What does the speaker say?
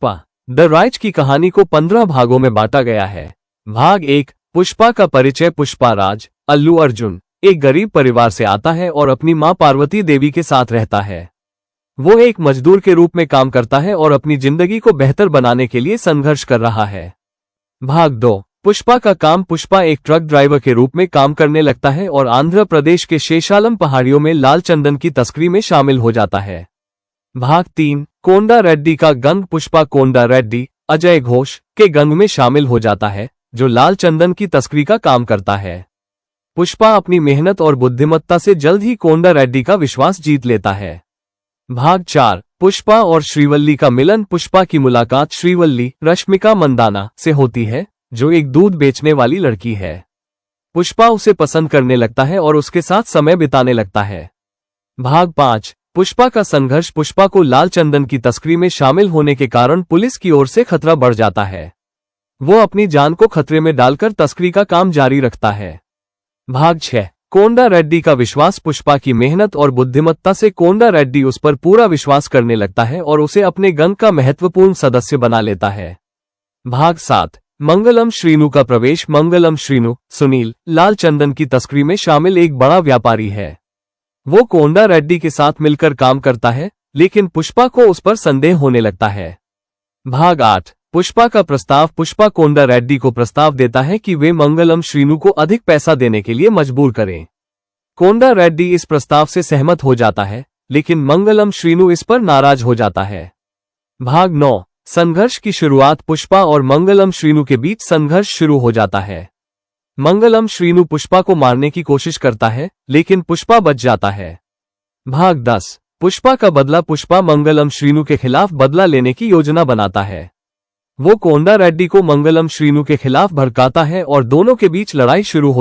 Pushpa the rise की कहानी को 15 भागों में बांटा गया है। भाग 1। पुष्पा का परिचय। पुष्पा राज अल्लू अर्जुन एक गरीब परिवार से आता है और अपनी मां पार्वती देवी के साथ रहता है। वो एक मजदूर के रूप में काम करता है और अपनी जिंदगी को बेहतर बनाने के लिए संघर्ष कर रहा है। भाग 2। पुष्पा का काम। पुष्पा एक ट्रक ड्राइवर के रूप में काम करने लगता है और आंध्र प्रदेश के शेषालम पहाड़ियों में लाल चंदन की तस्करी में शामिल हो जाता है। भाग 3। कोंडा रेड्डी का गैंग। पुष्पा कोंडा रेड्डी अजय घोष के गैंग में शामिल हो जाता है जो लाल चंदन की तस्करी का काम करता है। पुष्पा अपनी मेहनत और बुद्धिमत्ता से जल्द ही कोंडा रेड्डी का विश्वास जीत लेता है। भाग 4। पुष्पा और श्रीवल्ली का मिलन। पुष्पा की मुलाकात श्रीवल्ली रश्मिका मंदाना से होती है जो एक दूध बेचने वाली लड़की है। पुष्पा उसे पसंद करने लगता है और उसके साथ समय बिताने लगता है। भाग 5। पुष्पा का संघर्ष। पुष्पा को लाल चंदन की तस्करी में शामिल होने के कारण पुलिस की ओर से खतरा बढ़ जाता है। वो अपनी जान को खतरे में डालकर तस्करी का काम जारी रखता है। भाग 6। कोंडा रेड्डी का विश्वास। पुष्पा की मेहनत और बुद्धिमत्ता से कोंडा रेड्डी उस पर पूरा विश्वास करने लगता है और उसे अपने गैंग का महत्वपूर्ण सदस्य बना लेता है। भाग 7। मंगलम श्रीनु का प्रवेश। मंगलम श्रीनु सुनील लाल चंदन की तस्करी में शामिल एक बड़ा व्यापारी है। वो कोंडा रेड्डी के साथ मिलकर काम करता है लेकिन पुष्पा को उस पर संदेह होने लगता है। भाग 8। पुष्पा का प्रस्ताव। पुष्पा कोंडा रेड्डी को प्रस्ताव देता है कि वे मंगलम श्रीनु को अधिक पैसा देने के लिए मजबूर करें। कोंडा रेड्डी इस प्रस्ताव से सहमत हो जाता है लेकिन मंगलम श्रीनु इस पर नाराज हो जाता है। भाग 9। संघर्ष की शुरुआत। पुष्पा और मंगलम श्रीनु के बीच संघर्ष शुरू हो जाता है। मंगलम श्रीनु पुष्पा को मारने की कोशिश करता है लेकिन पुष्पा बच जाता है। भाग 10। पुष्पा का बदला। पुष्पा मंगलम श्रीनु के खिलाफ बदला लेने की योजना बनाता है। वो कोंडा रेड्डी को मंगलम श्रीनु के खिलाफ भड़काता है और दोनों के बीच लड़ाई शुरू हो